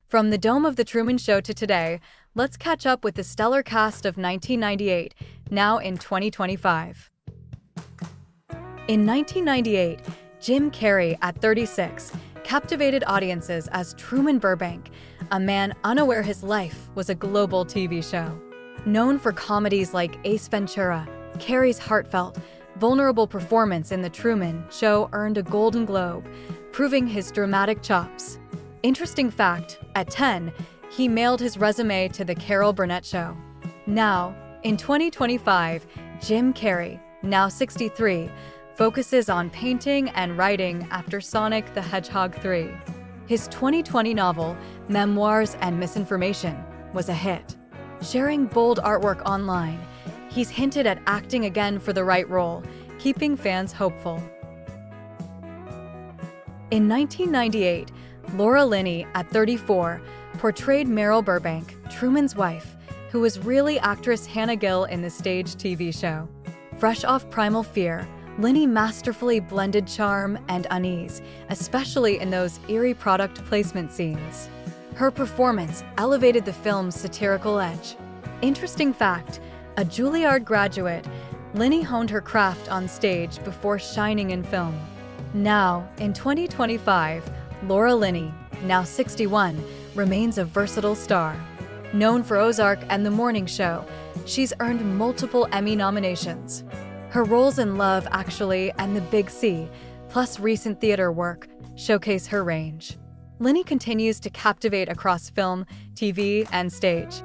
From the dome of The Truman Show to today, let's catch up with the stellar cast of 1998, now in 2025. In 1998, Jim Carrey, at 36, captivated audiences as Truman Burbank, a man unaware his life was a global TV show. Known for comedies like Ace Ventura, Carrey's heartfelt, vulnerable performance in The Truman Show earned a Golden Globe, proving his dramatic chops. Interesting fact, at 10, he mailed his resume to The Carol Burnett Show. Now, in 2025, Jim Carrey, now 63, focuses on painting and writing after Sonic the Hedgehog 3. His 2020 novel, Memoirs and Misinformation, was a hit. Sharing bold artwork online, he's hinted at acting again for the right role, keeping fans hopeful. In 1998, Laura Linney, at 34, portrayed Meryl Burbank, Truman's wife, who was really actress Hannah Gill in the stage TV show. Fresh off Primal Fear, Linney masterfully blended charm and unease, especially in those eerie product placement scenes. Her performance elevated the film's satirical edge. Interesting fact, a Juilliard graduate, Linney honed her craft on stage before shining in film. Now, in 2025, Laura Linney, now 61, remains a versatile star. Known for Ozark and The Morning Show, she's earned multiple Emmy nominations. Her roles in Love Actually and The Big C, plus recent theater work, showcase her range. Linney continues to captivate across film, TV, and stage.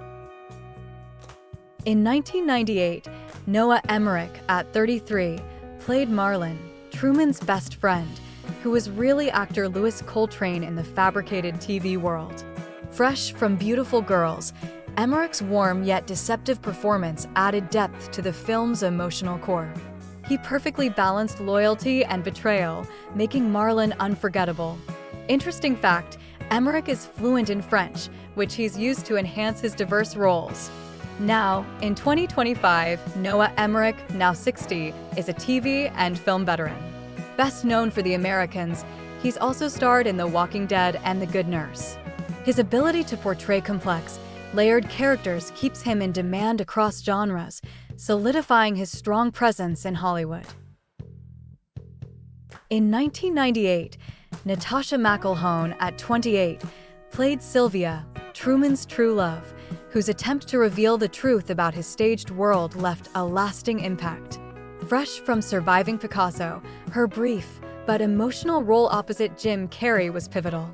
In 1998, Noah Emmerich, at 33, played Marlon, Truman's best friend, who was really actor Louis Coltrane in the fabricated TV world. Fresh from Beautiful Girls, Emmerich's warm yet deceptive performance added depth to the film's emotional core. He perfectly balanced loyalty and betrayal, making Marlon unforgettable. Interesting fact, Emmerich is fluent in French, which he's used to enhance his diverse roles. Now, in 2025, Noah Emmerich, now 60, is a TV and film veteran. Best known for The Americans, he's also starred in The Walking Dead and The Good Nurse. His ability to portray complex, layered characters keeps him in demand across genres, solidifying his strong presence in Hollywood. In 1998, Natascha McElhone, at 28, played Sylvia, Truman's true love, whose attempt to reveal the truth about his staged world left a lasting impact. Fresh from Surviving Picasso, her brief but emotional role opposite Jim Carrey was pivotal.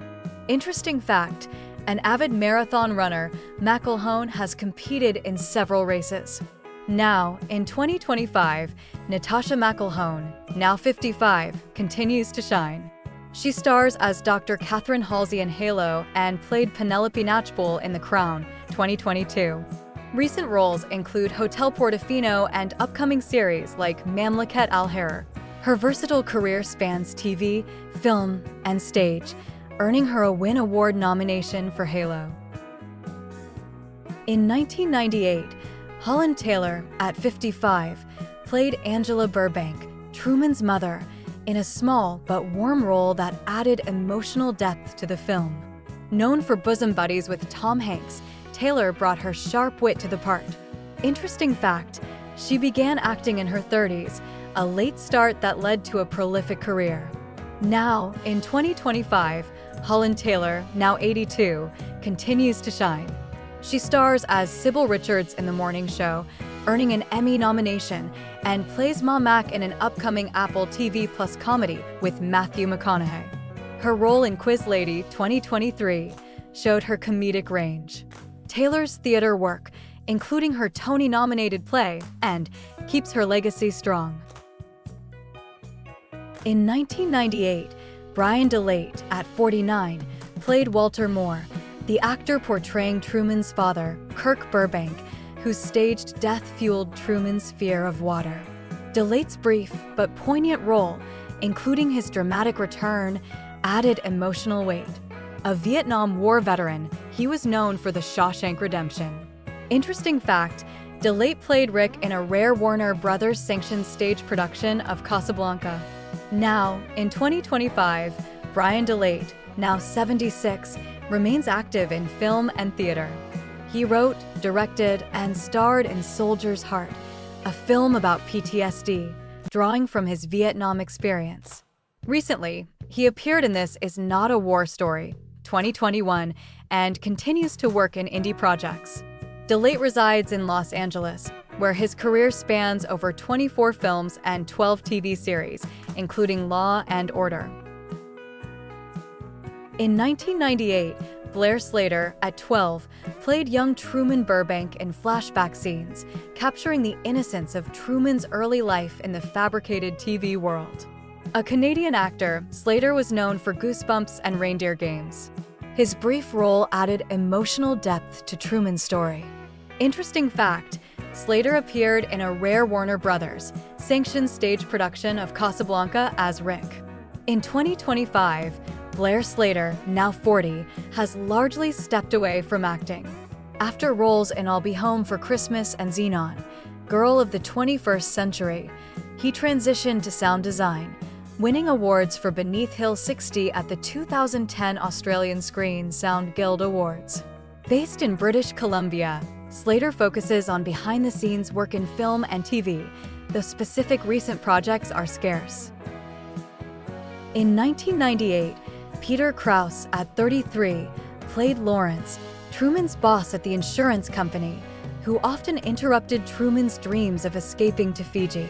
Interesting fact, an avid marathon runner, McElhone has competed in several races. Now, in 2025, Natascha McElhone, now 55, continues to shine. She stars as Dr. Catherine Halsey in Halo and played Penelope Knatchbull in The Crown, 2022. Recent roles include Hotel Portofino and upcoming series like Mamlakat al-Harr. Her versatile career spans TV, film, and stage, earning her a Win Award nomination for Halo. In 1998, Holland Taylor, at 55, played Angela Burbank, Truman's mother, in a small but warm role that added emotional depth to the film. Known for bosom buddies with Tom Hanks, Taylor brought her sharp wit to the part. Interesting fact, she began acting in her 30s, a late start that led to a prolific career. Now, in 2025, Holland Taylor, now 82, continues to shine. She stars as Sybil Richards in The Morning Show, earning an Emmy nomination, and plays Ma Mac in an upcoming Apple TV Plus comedy with Matthew McConaughey. Her role in Quiz Lady 2023 showed her comedic range. Taylor's theater work, including her Tony-nominated play, and keeps her legacy strong. In 1998, Brian Delate, at 49, played Walter Moore, the actor portraying Truman's father, Kirk Burbank, whose staged death fueled Truman's fear of water. Delate's brief but poignant role, including his dramatic return, added emotional weight. A Vietnam War veteran, he was known for The Shawshank Redemption. Interesting fact, Delate played Rick in a rare Warner Brothers sanctioned stage production of Casablanca. Now, in 2025, Brian Delate, now 76, remains active in film and theater. He wrote, directed, and starred in Soldier's Heart, a film about PTSD, drawing from his Vietnam experience. Recently, he appeared in This Is Not a War Story, 2021, and continues to work in indie projects. Delate resides in Los Angeles, where his career spans over 24 films and 12 TV series, including Law and Order. In 1998, Blair Slater, at 12, played young Truman Burbank in flashback scenes, capturing the innocence of Truman's early life in the fabricated TV world. A Canadian actor, Slater was known for Goosebumps and Reindeer Games. His brief role added emotional depth to Truman's story. Interesting fact, Slater appeared in a rare Warner Brothers sanctioned stage production of Casablanca as Rick. In 2025, Blair Slater, now 40, has largely stepped away from acting. After roles in I'll Be Home for Christmas and Xenon, Girl of the 21st Century, he transitioned to sound design, winning awards for Beneath Hill 60 at the 2010 Australian Screen Sound Guild Awards. Based in British Columbia, Slater focuses on behind-the-scenes work in film and TV, though specific recent projects are scarce. In 1998, Peter Krause, at 33, played Lawrence, Truman's boss at the insurance company, who often interrupted Truman's dreams of escaping to Fiji.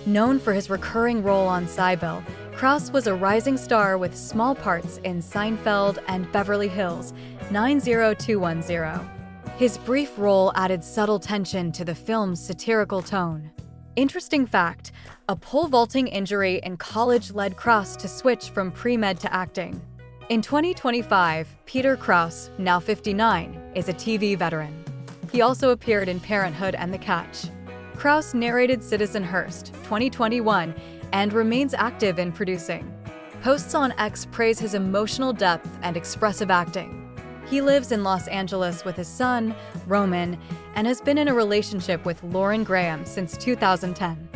Known for his recurring role on Sybil, Krause was a rising star with small parts in Seinfeld and Beverly Hills 90210. His brief role added subtle tension to the film's satirical tone. Interesting fact, a pole vaulting injury in college led Krause to switch from pre-med to acting. In 2025, Peter Krause, now 59, is a TV veteran. He also appeared in Parenthood and The Catch. Krause narrated Citizen Hearst, 2021, and remains active in producing. Posts on X praise his emotional depth and expressive acting. He lives in Los Angeles with his son, Roman, and has been in a relationship with Lauren Graham since 2010.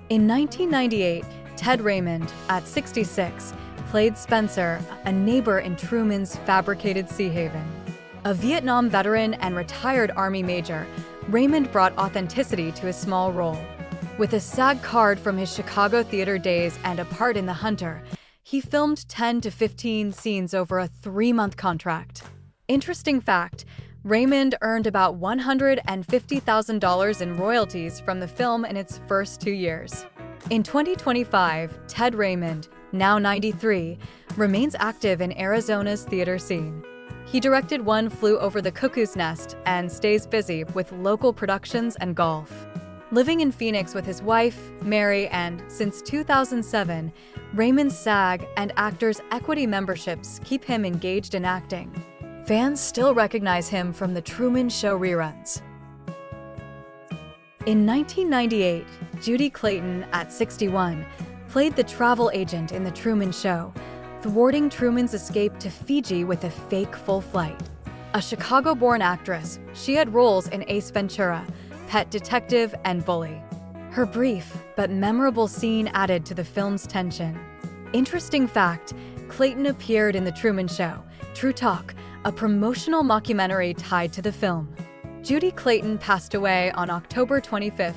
In 1998, Ted Raymond, at 66, played Spencer, a neighbor in Truman's fabricated Sea Haven. A Vietnam veteran and retired Army major, Raymond brought authenticity to his small role. With a SAG card from his Chicago theater days and a part in The Hunter, he filmed 10 to 15 scenes over a 3-month contract. Interesting fact, Raymond earned about $150,000 in royalties from the film in its first 2 years. In 2025, Ted Raymond, now 93, remains active in Arizona's theater scene. He directed One Flew Over the Cuckoo's Nest and stays busy with local productions and golf. Living in Phoenix with his wife, Mary, and, since 2007, Raymond's SAG and Actors Equity memberships keep him engaged in acting. Fans still recognize him from The Truman Show reruns. In 1998, Judy Clayton, at 61, played the travel agent in The Truman Show, thwarting Truman's escape to Fiji with a fake full flight. A Chicago-born actress, she had roles in Ace Ventura, Pet Detective, and Bully. Her brief but memorable scene added to the film's tension. Interesting fact, Clayton appeared in The Truman Show, True Talk, a promotional mockumentary tied to the film. Judy Clayton passed away on October 25,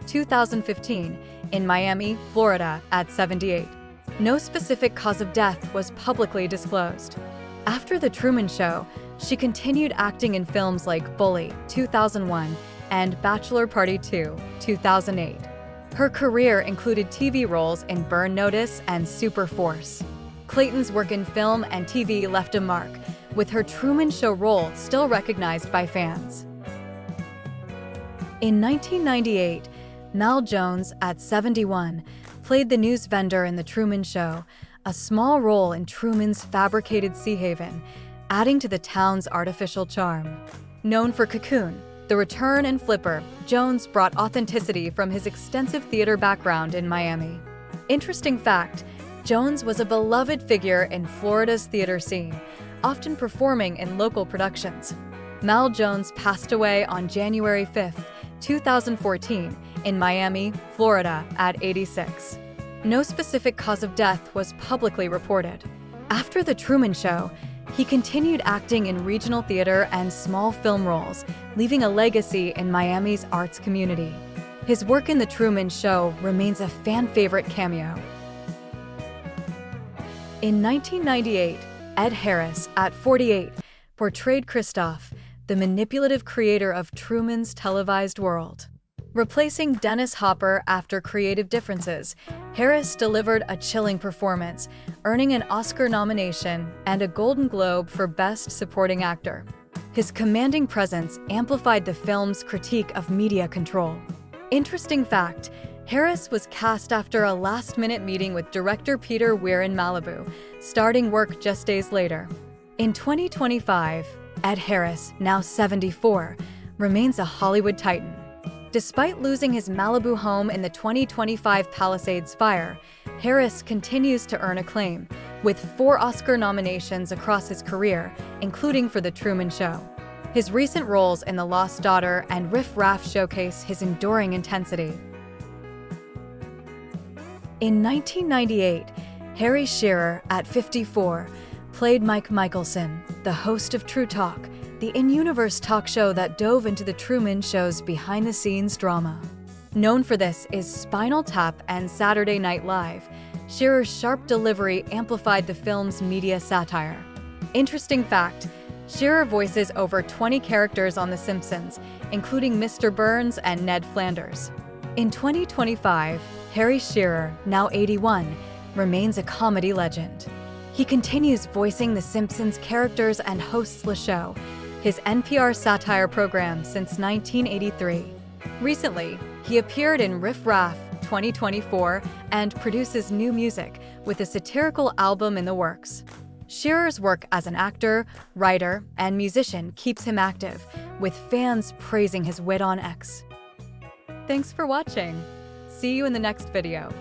2015, in Miami, Florida, at 78. No specific cause of death was publicly disclosed. After The Truman Show, she continued acting in films like Bully, 2001, and Bachelor Party 2, 2008. Her career included TV roles in Burn Notice and Super Force. Clayton's work in film and TV left a mark, with her Truman Show role still recognized by fans. In 1998, Mal Jones, at 71, played the news vendor in The Truman Show, a small role in Truman's fabricated Sea Haven, adding to the town's artificial charm. Known for Cocoon, The Return, and Flipper, Jones brought authenticity from his extensive theater background in Miami. Interesting fact, Jones was a beloved figure in Florida's theater scene, often performing in local productions. Mal Jones passed away on January 5, 2014, in Miami, Florida, at 86. No specific cause of death was publicly reported. After The Truman Show, he continued acting in regional theater and small film roles, leaving a legacy in Miami's arts community. His work in The Truman Show remains a fan-favorite cameo. In 1998, Ed Harris, at 48, portrayed Christoph, the manipulative creator of Truman's televised world. Replacing Dennis Hopper after creative differences, Harris delivered a chilling performance, earning an Oscar nomination and a Golden Globe for Best Supporting Actor. His commanding presence amplified the film's critique of media control. Interesting fact, Harris was cast after a last-minute meeting with director Peter Weir in Malibu, starting work just days later. In 2025, Ed Harris, now 74, remains a Hollywood titan. Despite losing his Malibu home in the 2025 Palisades fire, Harris continues to earn acclaim, with 4 Oscar nominations across his career, including for The Truman Show. His recent roles in The Lost Daughter and Riff Raff showcase his enduring intensity. In 1998, Harry Shearer, at 54, played Mike Michelson, the host of True Talk, the in-universe talk show that dove into The Truman Show's behind-the-scenes drama. Known for this is Spinal Tap and Saturday Night Live, Shearer's sharp delivery amplified the film's media satire. Interesting fact, Shearer voices over 20 characters on The Simpsons, including Mr. Burns and Ned Flanders. In 2025, Harry Shearer, now 81, remains a comedy legend. He continues voicing The Simpsons characters and hosts the show, his NPR satire program, since 1983. Recently, he appeared in Riff Raff 2024 and produces new music, with a satirical album in the works. Shearer's work as an actor, writer, and musician keeps him active, with fans praising his wit on X. Thanks for watching. See you in the next video.